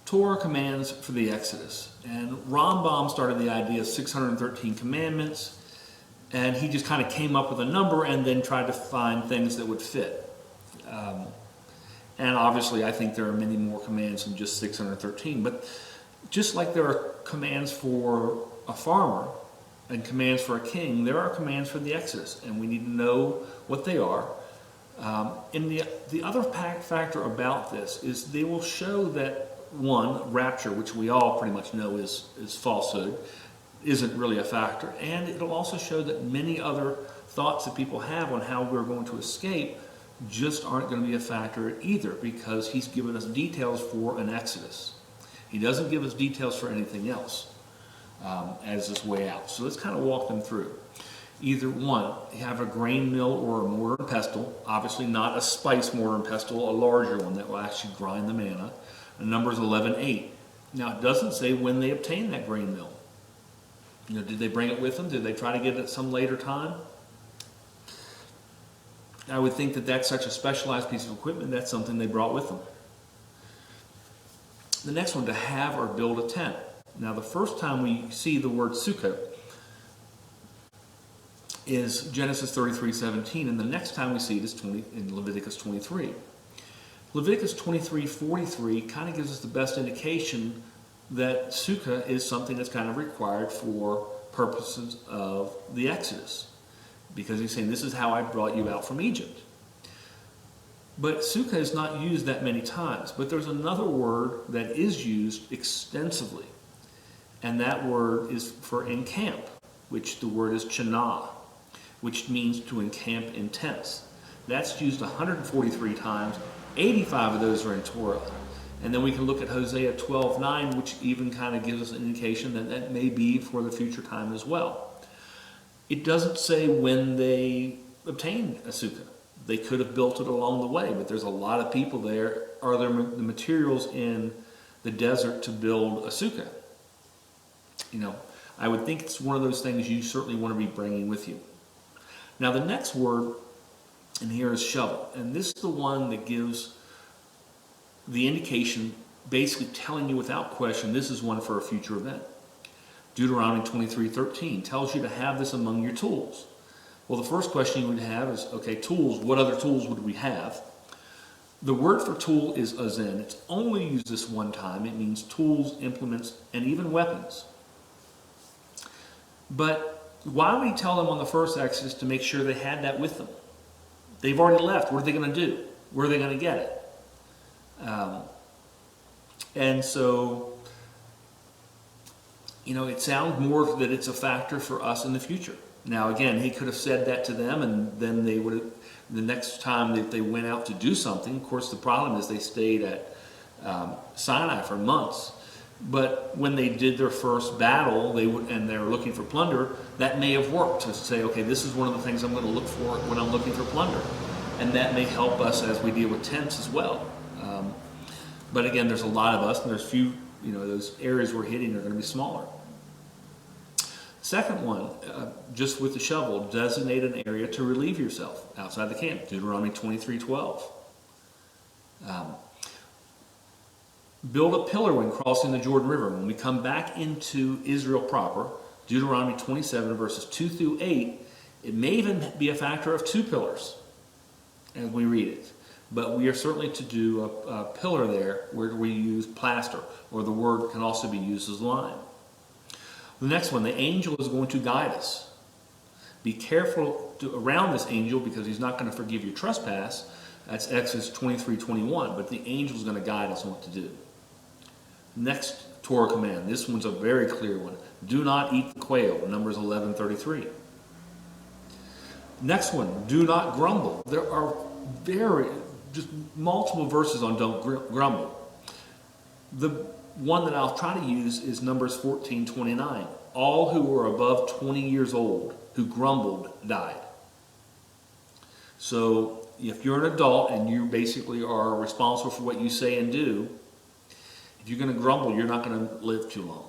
Torah commands for the Exodus. And Rambam started the idea of 613 commandments, and he just kind of came up with a number and then tried to find things that would fit. And obviously I think there are many more commands than just 613, but just like there are commands for a farmer and commands for a king, there are commands for the Exodus, and we need to know what they are. And the other factor about this is they will show that, one, rapture, which we all pretty much know is falsehood, isn't really a factor. And it'll also show that many other thoughts that people have on how we're going to escape just aren't going to be a factor either, because he's given us details for an Exodus. He doesn't give us details for anything else as this way out. So let's kind of walk them through. Either one, you have a grain mill or a mortar and pestle, obviously not a spice mortar and pestle, a larger one that will actually grind the manna. And Numbers 11:8. Now it doesn't say when they obtained that grain mill. You know, did they bring it with them? Did they try to get it at some later time? I would think that that's such a specialized piece of equipment, that's something they brought with them. The next one, to have or build a tent. Now the first time we see the word sukkah is Genesis 33:17, and the next time we see it is in Leviticus 23. Leviticus 23:43 kind of gives us the best indication that sukkah is something that's kind of required for purposes of the Exodus, because he's saying, this is how I brought you out from Egypt. But sukkah is not used that many times, but there's another word that is used extensively, and that word is for encamp, which the word is chanah, which means to encamp in tents. That's used 143 times. 85 of those are in Torah. And then we can look at Hosea 12:9, which even kind of gives us an indication that that may be for the future time as well. It doesn't say when they obtained a sukkah. They could have built it along the way, but there's a lot of people there. Are there the materials in the desert to build a sukkah? You know, I would think it's one of those things you certainly want to be bringing with you. Now the next word in here is shovel, and this is the one that gives the indication, basically telling you without question, this is one for a future event. Deuteronomy 23:13 tells you to have this among your tools. Well, the first question you would have is, okay, tools, what other tools would we have? The word for tool is azen. It's only used this one time. It means tools, implements, and even weapons. But why would he tell them on the first Exodus to make sure they had that with them? They've already left. What are they going to do? Where are they going to get it? And so, you know, it sounds more that it's a factor for us in the future. Now, again, he could have said that to them, and then they would have, the next time that they went out to do something, of course, the problem is they stayed at Sinai for months. But when they did their first battle, and they were looking for plunder, that may have worked to say, okay, this is one of the things I'm going to look for when I'm looking for plunder. And that may help us as we deal with tents as well. But again, there's a lot of us, and there's few, you know, those areas we're hitting are going to be smaller. Second one, just with the shovel, designate an area to relieve yourself outside the camp. Deuteronomy 23:12. Build a pillar when crossing the Jordan River. When we come back into Israel proper, Deuteronomy 27 verses 2 through 8, it may even be a factor of 2 pillars as we read it. But we are certainly to do a pillar there where we use plaster, or the word can also be used as lime. The next one, the angel is going to guide us. Be careful around this angel, because he's not going to forgive your trespass. That's Exodus 23:21. But the angel is going to guide us on what to do. Next Torah command. This one's a very clear one. Do not eat the quail. Numbers 11:33. Next one, do not grumble. There are just multiple verses on don't grumble. The one that I'll try to use is Numbers 14:29. All who were above 20 years old who grumbled died. So if you're an adult and you basically are responsible for what you say and do, if you're going to grumble, you're not going to live too long.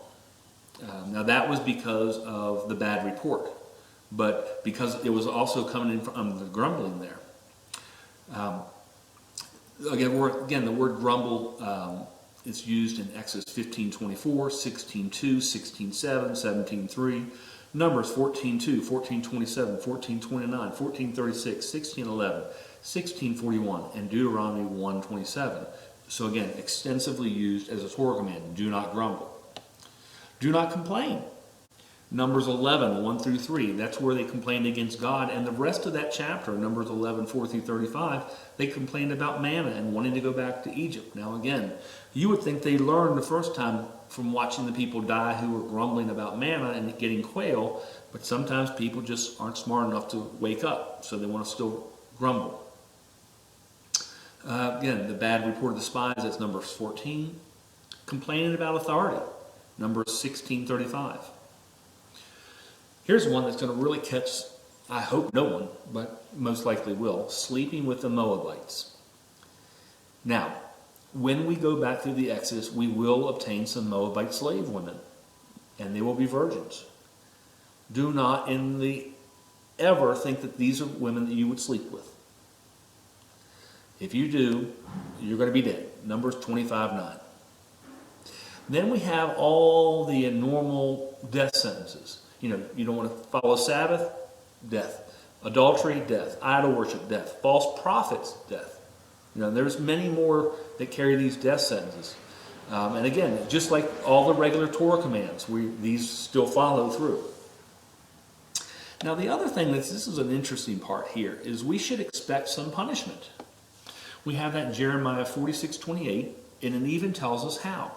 Now that was because of the bad report, but because it was also coming in from the grumbling there. Again, the word grumble It's used in Exodus 15:24, 16:2, 16:7, 17:3, Numbers 14:2, 14:27, 14:29, 14:36, 16:11, 16:41, and Deuteronomy 1:27. So again, extensively used as a Torah command. Do not grumble. Do not complain. Numbers 11, 1 through 3, that's where they complained against God. And the rest of that chapter, Numbers 11, 4 through 35, they complained about manna and wanting to go back to Egypt. Now again, you would think they learned the first time from watching the people die who were grumbling about manna and getting quail, but sometimes people just aren't smart enough to wake up, so they want to still grumble. Again, the bad report of the spies, that's Numbers 14. Complaining about authority, Numbers 16:35. Here's one that's going to really catch, I hope no one, but most likely will. Sleeping with the Moabites. Now, when we go back through the Exodus, we will obtain some Moabite slave women, and they will be virgins. Do not ever think that these are women that you would sleep with. If you do, you're going to be dead. Numbers 25:9. Then we have all the normal death sentences. You don't want to follow Sabbath, death. Adultery, death. Idol worship, death. False prophets, death. There's many more that carry these death sentences. And again, just like all the regular Torah commands, these still follow through. Now the other thing, this is an interesting part here, is we should expect some punishment. We have that in Jeremiah 46:28, and it even tells us how.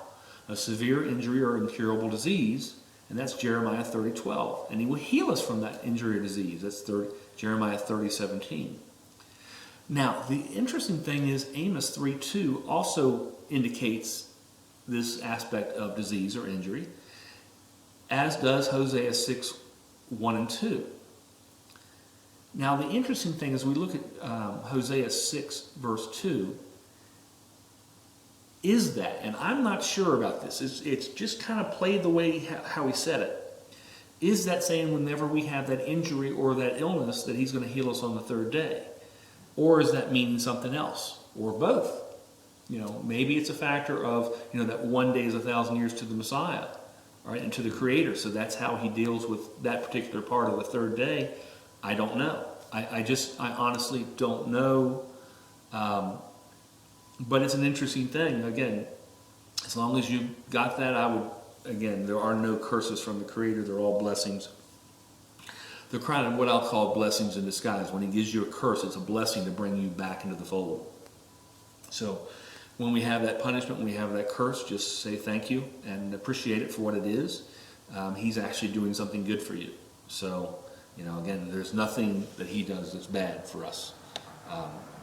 A severe injury or incurable disease, and that's Jeremiah 30:12. And he will heal us from that injury or disease. That's Jeremiah 30:17. Now, the interesting thing is Amos 3:2 also indicates this aspect of disease or injury, as does Hosea 6:1 and 2. Now, the interesting thing is we look at Hosea 6, verse 2, is that, and I'm not sure about this, it's just kind of played the way how he said it. Is that saying whenever we have that injury or that illness that he's going to heal us on the third day? Or is that meaning something else? Or both? Maybe it's a factor of, that one day is 1,000 years to the Messiah, right, and to the Creator. So that's how he deals with that particular part of the third day. I don't know. I honestly don't know. But it's an interesting thing. Again, as long as you got that, there are no curses from the Creator. They're all blessings. They're kind of what I'll call blessings in disguise. When he gives you a curse, it's a blessing to bring you back into the fold. So when we have that punishment, when we have that curse, just say thank you and appreciate it for what it is. He's actually doing something good for you. So, again, there's nothing that he does that's bad for us.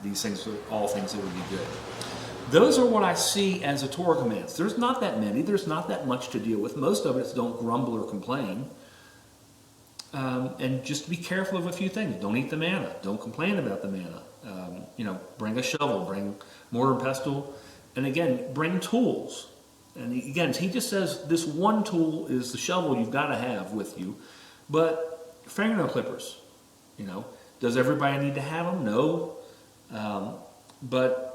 These things are all things that would be good. Those are what I see as the Torah commands. There's not that many. There's not that much to deal with. Most of it is don't grumble or complain. And just be careful of a few things. Don't eat the manna. Don't complain about the manna. Bring a shovel. Bring mortar and pestle. And again, bring tools. And again, he just says this one tool is the shovel you've got to have with you. But fingernail clippers, does everybody need to have them? No. But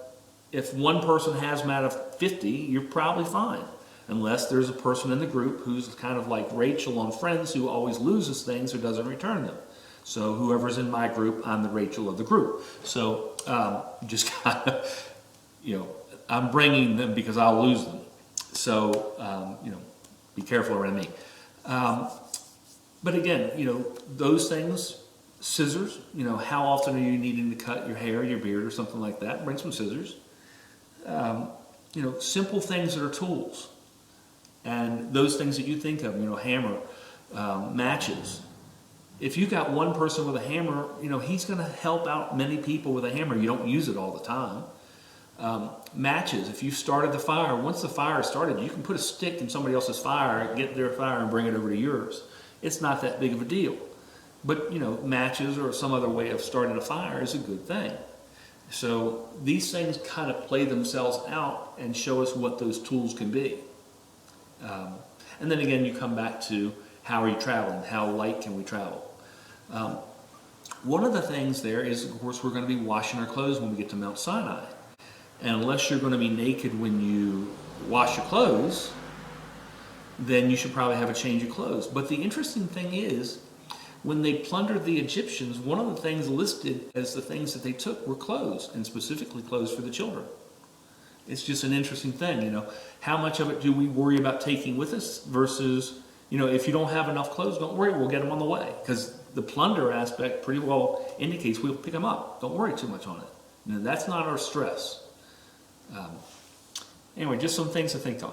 if one person has them out of 50, you're probably fine. Unless there's a person in the group who's kind of like Rachel on Friends, who always loses things or doesn't return them. So whoever's in my group, I'm the Rachel of the group. So just kind of, I'm bringing them because I'll lose them. So, be careful around me. But again, those things, scissors, how often are you needing to cut your hair, your beard, or something like that? Bring some scissors. Simple things that are tools. And those things that you think of, hammer, matches. If you've got one person with a hammer, he's going to help out many people with a hammer. You don't use it all the time. Matches, if you started the fire, once the fire is started, you can put a stick in somebody else's fire, get their fire, and bring it over to yours. It's not that big of a deal. But, matches or some other way of starting a fire is a good thing. So these things kind of play themselves out and show us what those tools can be. And then again, you come back to how are you traveling? How light can we travel? One of the things there is, of course, we're going to be washing our clothes when we get to Mount Sinai. And unless you're going to be naked when you wash your clothes, then you should probably have a change of clothes. But the interesting thing is, when they plundered the Egyptians, one of the things listed as the things that they took were clothes, and specifically clothes for the children. It's just an interesting thing, you know. How much of it do we worry about taking with us versus, you know, if you don't have enough clothes, don't worry, we'll get them on the way. Because the plunder aspect pretty well indicates we'll pick them up. Don't worry too much on it. You know, that's not our stress. Anyway, just some things to think on.